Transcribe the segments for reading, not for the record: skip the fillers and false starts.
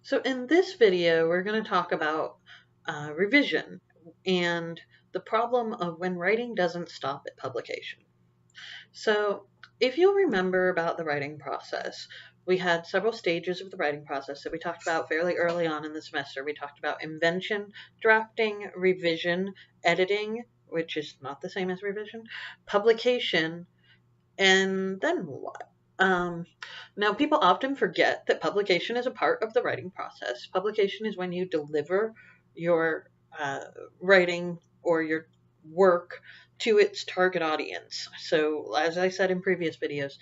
So in this video, we're going to talk about revision and the problem of when writing doesn't stop at publication. So if you'll remember about the writing process, we had several stages of the writing process that we talked about fairly early on in the semester. We talked about invention, drafting, revision, editing, which is not the same as revision, publication, and then what? Um, Now, people often forget that publication is a part of the writing process. Publication is when you deliver your writing or your work to its target audience. So, as I said in previous videos,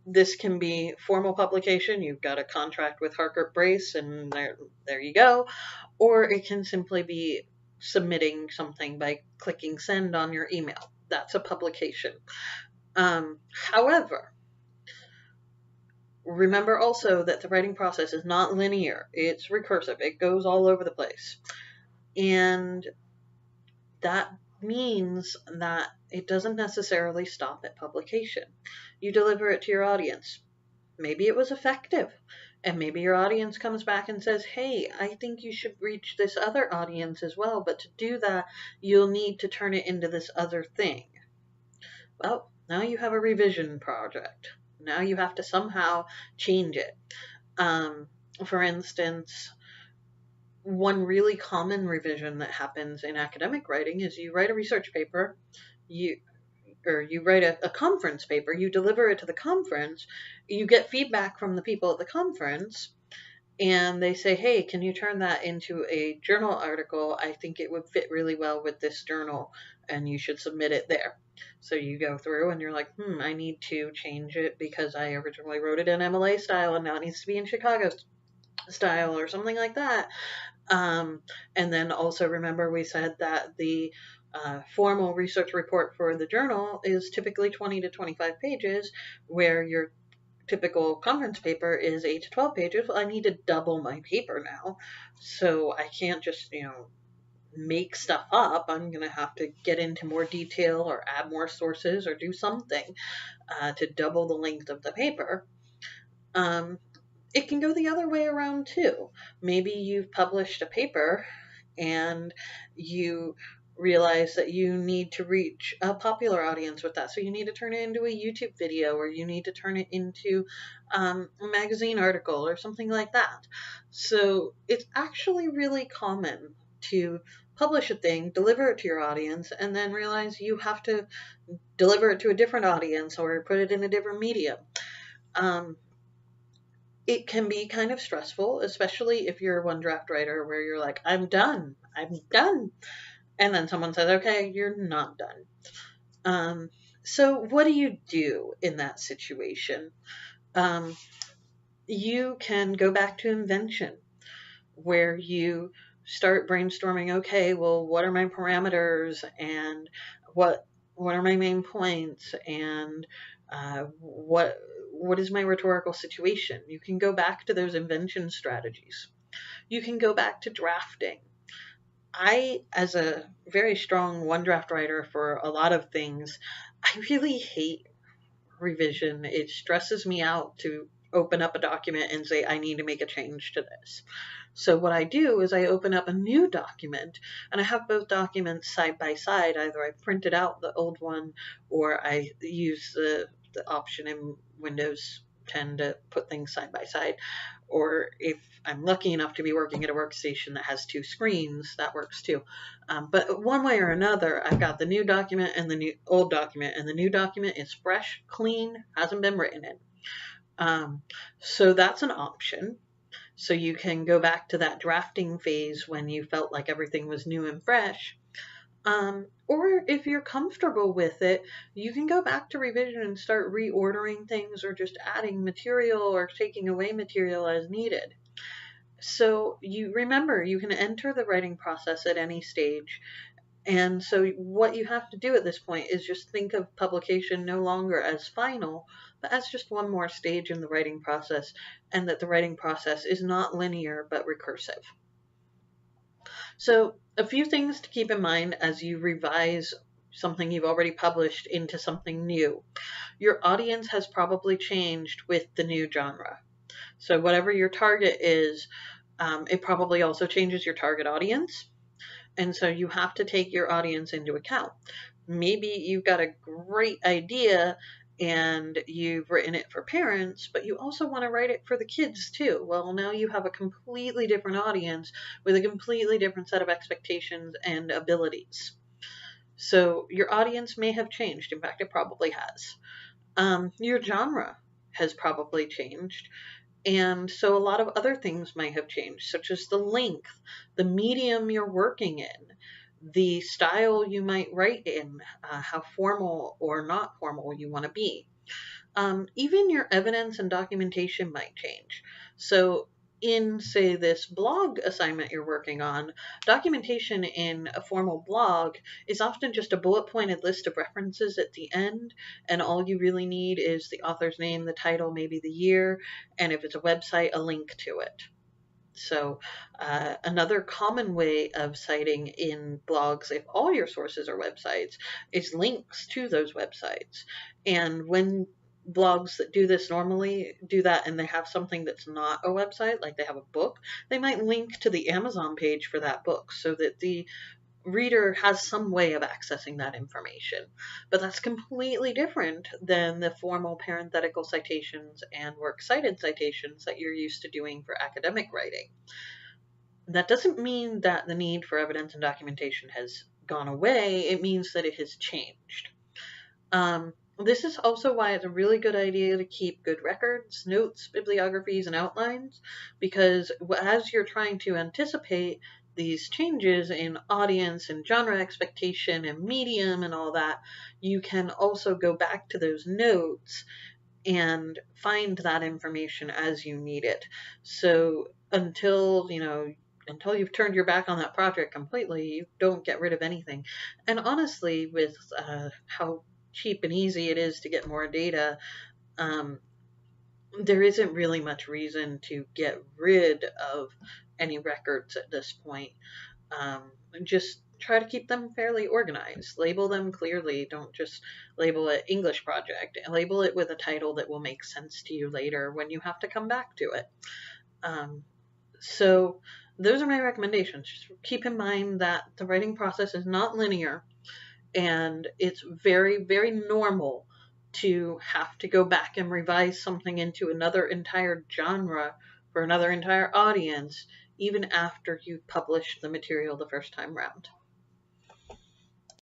this can be formal publication. You've got a contract with Harcourt Brace, and there you go. Or it can simply be submitting something by clicking send on your email. That's a publication. However, remember also that the writing process is not linear, it's recursive, it goes all over the place. And that means that it doesn't necessarily stop at publication. You deliver it to your audience. Maybe it was effective, and maybe your audience comes back and says, hey, I think you should reach this other audience as well, but to do that, you'll need to turn it into this other thing. Well, now you have a revision project. Now you have to somehow change it. For instance, one really common revision that happens in academic writing is you write a research paper, you you write a conference paper, you deliver it to the conference, you get feedback from the people at the conference, and they say, hey, can you turn that into a journal article? I think it would fit really well with this journal, and you should submit it there. So you go through and you're like, I need to change it because I originally wrote it in MLA style and now it needs to be in Chicago style or something like that. And then also remember we said that the formal research report for the journal is typically 20 to 25 pages, where your typical conference paper is 8 to 12 pages. Well, I need to double my paper now. So I can't just, make stuff up. I'm going to have to get into more detail or add more sources or do something to double the length of the paper. It can go the other way around too. Maybe you've published a paper and you realize that you need to reach a popular audience with that. So you need to turn it into a YouTube video, or you need to turn it into a magazine article or something like that. So it's actually really common to publish a thing, deliver it to your audience, and then realize you have to deliver it to a different audience or put it in a different medium. It can be kind of stressful, especially if you're a one draft writer where you're like, I'm done. And then someone says, okay, you're not done. So what do you do in that situation? You can go back to invention, where you start brainstorming, okay, well, what are my parameters, and what are my main points, and what is my rhetorical situation? You can go back to those invention strategies. You can go back to drafting. I, as a very strong one draft writer for a lot of things, I really hate revision. It stresses me out to open up a document and say, I need to make a change to this. So what I do is I open up a new document, and I have both documents side by side. Either I printed out the old one, or I use the option in Windows 10 to put things side by side. Or if I'm lucky enough to be working at a workstation that has two screens, that works too. But one way or another, I've got the new document and the old document, and the new document is fresh, clean, hasn't been written in. So that's an option. So you can go back to that drafting phase when you felt like everything was new and fresh. Or if you're comfortable with it, you can go back to revision and start reordering things, or just adding material or taking away material as needed. So you remember, you can enter the writing process at any stage. And so what you have to do at this point is just think of publication no longer as final, but as just one more stage in the writing process, and that the writing process is not linear but recursive. So a few things to keep in mind as you revise something you've already published into something new. Your audience has probably changed with the new genre. So whatever your target is, It probably also changes your target audience. And so you have to take your audience into account. Maybe you've got a great idea and you've written it for parents, but you also want to write it for the kids too. Well, now you have a completely different audience with a completely different set of expectations and abilities. So your audience may have changed. In fact, it probably has. Your genre has probably changed. And so a lot of other things might have changed, such as the length, the medium you're working in, the style you might write in, how formal or not formal you want to be. Even your evidence and documentation might change. So, in, say, this blog assignment you're working on, documentation in a formal blog is often just a bullet pointed list of references at the end, and all you really need is the author's name, the title, maybe the year, and if it's a website, a link to it. So, another common way of citing in blogs, if all your sources are websites, is links to those websites. And when blogs that do this normally do that and they have something that's not a website, like they have a book, they might link to the Amazon page for that book so that the reader has some way of accessing that information. But that's completely different than the formal parenthetical citations and works cited citations that you're used to doing for academic writing. That doesn't mean that the need for evidence and documentation has gone away. It means that it has changed. This is also why it's a really good idea to keep good records, notes, bibliographies, and outlines, because as you're trying to anticipate these changes in audience and genre expectation and medium and all that, you can also go back to those notes and find that information as you need it. So until, until you've turned your back on that project completely, you don't get rid of anything. And honestly, with how cheap and easy it is to get more data, um, there isn't really much reason to get rid of any records at this point. Just try to keep them fairly organized. Label them clearly. Don't just label it English project. Label it with a title that will make sense to you later when you have to come back to it. So those are my recommendations. Just keep in mind that the writing process is not linear, and it's very, very normal to have to go back and revise something into another entire genre for another entire audience, even after you've published the material the first time round.